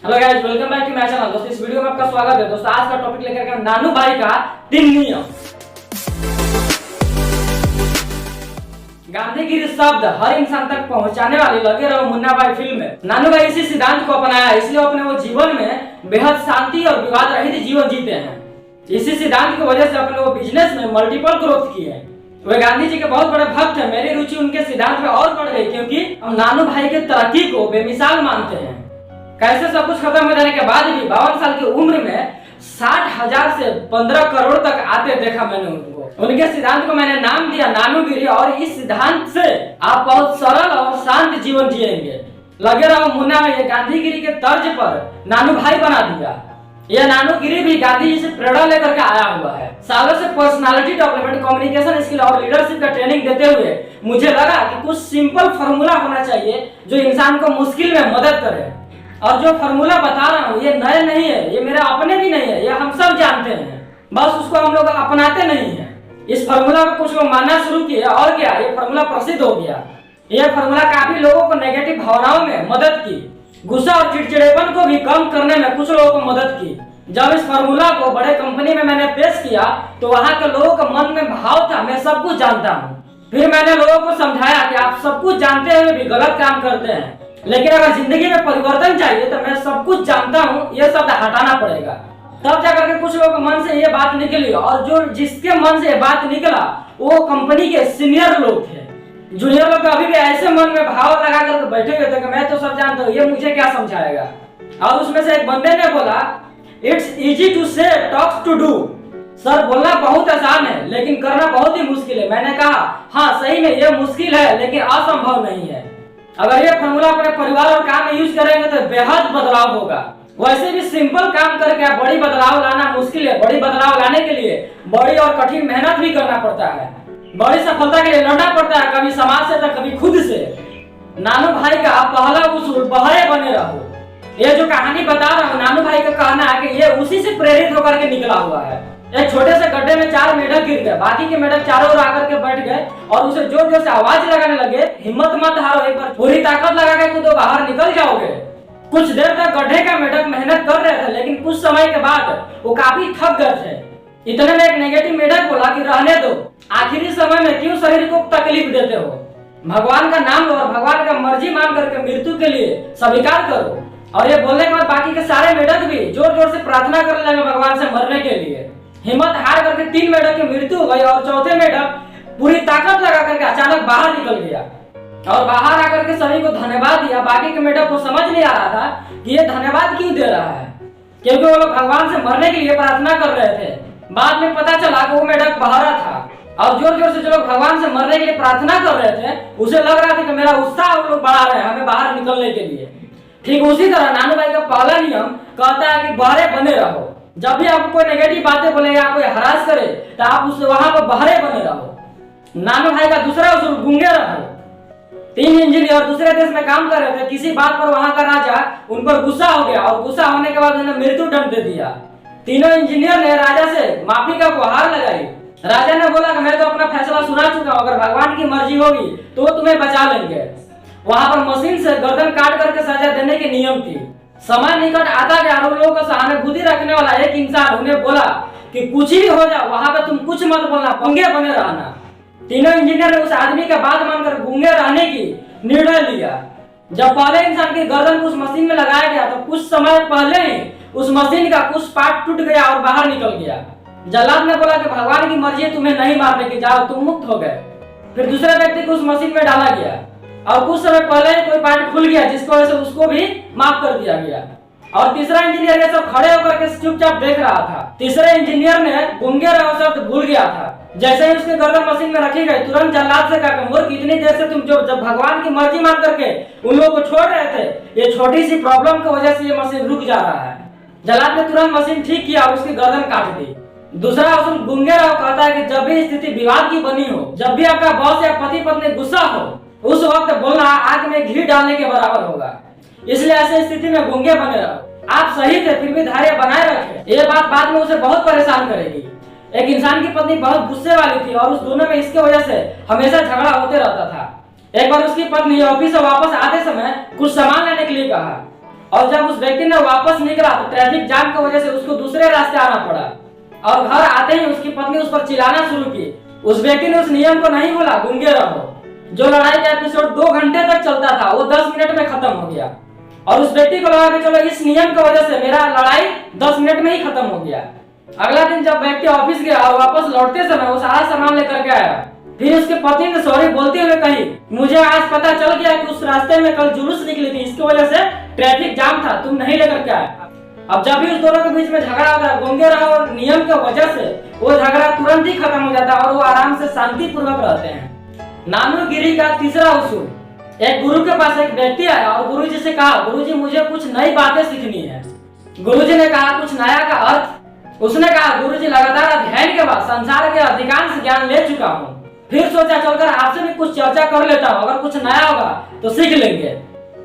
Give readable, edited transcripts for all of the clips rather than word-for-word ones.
Hello guys, welcome back to my channel. दोस्तों, इस video में आपका स्वागत है। दोस्तों, आज का टॉपिक लेकर के नानू भाई का 3 नियम। गांधीगिरी शब्द हर इंसान तक पहुंचाने वाली लगे रहो मुन्ना भाई फिल्म में नानू भाई इसी सिद्धांत को अपनाया, इसलिए अपने वो जीवन में बेहद शांति और विवाद रहित जीवन जीते हैं। इसी सिद्धांत की वजह से अपने वो बिजनेस में मल्टीपल ग्रोथ की है। वे गांधी जी के बहुत बड़े भक्त हैं। मेरी रुचि उनके सिद्धांत में और बढ़ गई, क्योंकि हम नानू भाई के तरक्की को बेमिसाल मानते हैं। कैसे सब कुछ खत्म हो जाने के बाद भी 52 साल की उम्र में 60,000 से 15 करोड़ तक आते देखा मैंने उनको। उनके सिद्धांत को मैंने नाम दिया नानूगिरी, और इस सिद्धांत से आप बहुत सरल और शांत जीवन जिएंगे। लगे रहो मुन्ना भाई गांधीगिरी के तर्ज पर नानू भाई बना दिया। यह नानूगिरी भी गांधी जी से प्रेरणा लेकर के आया हुआ है। सालों से पर्सनालिटी डेवलपमेंट, कम्युनिकेशन स्किल और लीडरशिप का ट्रेनिंग देते हुए मुझे लगा कि कुछ सिंपल फॉर्मूला होना चाहिए जो इंसान को मुश्किल में मदद करे। और जो फॉर्मूला बता रहा हूँ ये नए नहीं है, ये मेरे अपने भी नहीं है, ये हम सब जानते हैं, बस उसको हम लोग अपनाते नहीं है। इस फॉर्मूला को कुछ लोग मानना शुरू किए और क्या, ये फॉर्मूला प्रसिद्ध हो गया। यह फॉर्मूला काफी लोगों को नेगेटिव भावनाओं में मदद की, गुस्सा और चिड़चिड़ेपन को भी कम करने में कुछ लोगों को मदद की। जब इस फॉर्मूला को बड़े कंपनी में मैंने पेश किया तो वहाँ के लोगों के मन में भाव था, मैं सब कुछ जानता हूँ। फिर मैंने लोगों को समझाया कि आप सब कुछ जानते हुए भी गलत काम करते हैं, लेकिन अगर जिंदगी में परिवर्तन चाहिए तो मैं सब कुछ जानता हूँ ये शब्द हटाना पड़ेगा। तब जाकर के कुछ लोगों के मन से ये बात निकली, और जो जिसके मन से ये बात निकला वो कंपनी के सीनियर लोग थे। जूनियर लोग अभी भी ऐसे मन में भाव लगा कर बैठे हुए थे कि मैं तो सब जानता हूँ, ये मुझे क्या समझाएगा। और उसमें से एक बंदे ने बोला, इट्स इजी टू से टॉक्स टू डू। सर, बोलना बहुत आसान है लेकिन करना बहुत ही मुश्किल है। मैंने कहा हाँ सही में ये मुश्किल है लेकिन असंभव नहीं है। अगर ये फॉर्मूला अपने परिवार और काम में यूज करेंगे तो बेहद बदलाव होगा। वैसे भी सिंपल काम करके आप बड़ी बदलाव लाना मुश्किल है। बड़ी बदलाव लाने के लिए बड़ी और कठिन मेहनत भी करना पड़ता है। बड़ी सफलता के लिए लड़ना पड़ता है, कभी समाज से तो कभी खुद से। नानू भाई का पहला उसूल बहरे बने रहो। ये जो कहानी बता रहा हूँ, नानू भाई का कहना है कि ये उसी से प्रेरित होकर के निकला हुआ है। एक छोटे से गड्ढे में 4 मेढक गिर गए, बाकी के मेढक चारों ओर आकर के बैठ गए और उसे जोर जोर से आवाज लगाने लगे, हिम्मत मत हारो, एक बार पूरी ताकत लगा के कूदो, बाहर निकल जाओगे। कुछ देर तक गड्ढे का मेढक मेहनत कर रहे थे, लेकिन कुछ समय के बाद वो काफी थक गए थे। इतने में एक नेगेटिव मेढक बोला कि रहने दो, आखिरी समय में क्यों शरीर को तकलीफ देते हो। भगवान का नाम लो और भगवान का मर्जी मान करके मृत्यु के लिए स्वीकार करो। और ये बोलने के बाद बाकी के सारे मेढक भी जोर जोर से प्रार्थना करने लगे भगवान से मरने के लिए। हिम्मत हार करके 3 मेढक की मृत्यु हो गई और चौथे मेढक पूरी ताकत लगा करके अचानक बाहर निकल गया और बाहर आकर के सभी को धन्यवाद दिया। बाकी के मेढक को समझ नहीं आ रहा था कि ये धन्यवाद क्यों दे रहा है, क्योंकि वो लोग भगवान से मरने के लिए प्रार्थना कर रहे थे। बाद में पता चला कि वो मेढक बहरा था और जोर जोर से जो लोग भगवान से मरने के लिए प्रार्थना कर रहे थे उसे लग रहा था कि मेरा उत्साह वो लोग बढ़ा रहे हैं हमें बाहर निकलने के लिए। ठीक उसी तरह नानू भाई का पहला नियम कहता है कि बहरे बने रहो। जब भी आपको कोई नेगेटिव बातें बोले या कोई हरास करे तो आप उस वहां पर बहरे बने रहो। नानू भाई का दूसरा उसूल गूंगे रहो। 3 इंजीनियर दूसरे देश में काम कर रहे थे, किसी बात पर वहां का राजा उन पर गुस्सा हो गया और गुस्सा होने के बाद उन्हें मृत्यु दंड दे दिया। तीनों इंजीनियर ने राजा से माफी का गुहार लगाई। राजा ने बोला कि मैं तो अपना फैसला सुना चुका हूँ, अगर भगवान की मर्जी होगी तो वो तुम्हें बचा लेंगे। वहां पर मशीन से गर्दन काट करके सजा देने के नियम थी। समय निकट आता गया और लोगों को सहानुभूति रखने वाला एक इंसान उन्हें बोला कि कुछ भी हो जाओ वहां पे तुम कुछ मत बोलना, गूंगे बने रहना। तीनों इंजीनियर ने उस आदमी का बात मानकर गूंगे रहने की निर्णय लिया। जब पहले इंसान की गर्दन को उस मशीन में लगाया गया तो कुछ समय पहले ही उस मशीन का कुछ पार्ट टूट गया और बाहर निकल गया। जल्लाद ने बोला कि भगवान की मर्जी तुम्हें नहीं मारने की, जाओ तुम मुक्त हो गए। फिर दूसरे व्यक्ति को उस मशीन में डाला गया और कुछ समय पहले कोई पार्ट खुल गया जिसकी वजह से उसको भी माफ कर दिया गया। और तीसरा इंजीनियर ये सब खड़े होकर के चुपचाप देख रहा था। तीसरे इंजीनियर ने गूंगे रहो शब्द भूल गया था। जैसे ही उसकी गर्दन मशीन में रखी गई तुरंत जल्लाद से कहा, मूर्ख, इतनी देर से तुम जो जब भगवान की मर्जी मान करके उन लोगों को छोड़ रहे थे, ये छोटी सी प्रॉब्लम की वजह से ये मशीन रुक जा रहा है। जल्लाद ने तुरंत मशीन ठीक किया और उसकी गर्दन काट दी। दूसरा उसूल गूंगे रहो कहता है कि जब भी स्थिति विवाद की बनी हो, जब भी आपका बॉस या पति पत्नी गुस्सा हो, उस वक्त बोलना आग में घी डालने के बराबर होगा। इसलिए ऐसे स्थिति में गूंगे बने रहो। आप सही थे फिर भी धैर्य बनाए रखें। ये बात बाद में उसे बहुत परेशान करेगी। एक इंसान की पत्नी बहुत गुस्से वाली थी और उस दोनों में इसके वजह से हमेशा झगड़ा होते रहता था। एक बार उसकी पत्नी ऑफिस से वापस आते समय कुछ सामान लेने के लिए कहा। और जब उस व्यक्ति ने वापस निकला तो ट्रैफिक जाम की वजह से उसको दूसरे रास्ते आना पड़ा और घर आते ही उसकी पत्नी उस पर चिल्लाना शुरू की। उस व्यक्ति ने उस नियम को नहीं बोला, गूंगे रहो। जो लड़ाई का एपिसोड 2 घंटे तक चलता था वो 10 मिनट में खत्म हो गया और उस व्यक्ति को लगा कि चलो इस नियम की वजह से मेरा लड़ाई 10 मिनट में ही खत्म हो गया। अगला दिन जब व्यक्ति ऑफिस गया और वापस लौटते समय वो सारा सामान लेकर के आया, फिर उसके पत्नी ने सॉरी बोलते हुए कही, मुझे आज पता चल गया कि उस रास्ते में कल जुलूस निकली थी, इसकी वजह से ट्रैफिक जाम था, तुम नहीं लेकर के आए। अब जब भी उस दोनों के बीच में झगड़ा होता है, गूंगे रहो और नियम की वजह से वो झगड़ा तुरंत ही खत्म हो जाता है और वो आराम से शांति पूर्वक रहते हैं। नानूगिरी का तीसरा उसूल। एक गुरु के पास एक व्यक्ति आया और गुरु जी से कहा, गुरु जी मुझे कुछ नई बातें सीखनी है। गुरु जी ने कहा, कुछ नया का अर्थ? उसने कहा, गुरु जी लगातार अध्ययन के बाद संसार के अधिकांश ज्ञान ले चुका हूँ, फिर सोचा चलकर आपसे भी कुछ चर्चा कर लेता हूँ, अगर कुछ नया होगा तो सीख लेंगे।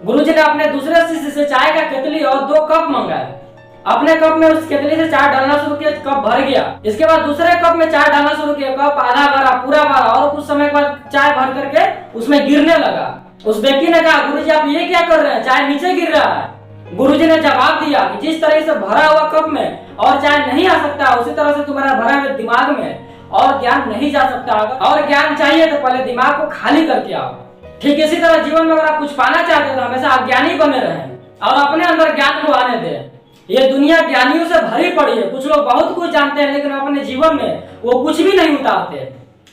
गुरु जी ने अपने दूसरे शिष्य से चाय का केतली और 2 कप मंगाए। अपने कप में उस केतली से चाय डालना शुरू किया, कप भर गया। इसके बाद दूसरे कप में चाय डालना शुरू किया, कप आधा भरा, पूरा भरा और कुछ समय बाद चाय भर करके उसमें गिरने लगा। उस व्यक्ति ने कहा, गुरुजी आप ये क्या कर रहे हैं, चाय नीचे गिर रहा है। गुरुजी ने जवाब दिया कि जिस तरह से भरा हुआ कप में और चाय नहीं आ सकता, उसी तरह से तुम्हारा भरा हुए दिमाग में और ज्ञान नहीं जा सकता। और ज्ञान चाहिए तो पहले दिमाग को खाली करके आओ। ठीक इसी तरह जीवन में अगर आप कुछ पाना चाहते हैं तो हमेशा अज्ञानी बने रहें और अपने अंदर ज्ञान को आने दें। ये दुनिया ज्ञानियों से भरी पड़ी है। कुछ लोग बहुत कुछ जानते हैं लेकिन अपने जीवन में वो कुछ भी नहीं उतारते।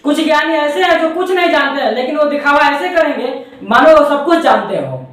कुछ ज्ञानी ऐसे हैं जो कुछ नहीं जानते हैं लेकिन वो दिखावा ऐसे करेंगे मानो वो सब कुछ जानते हो।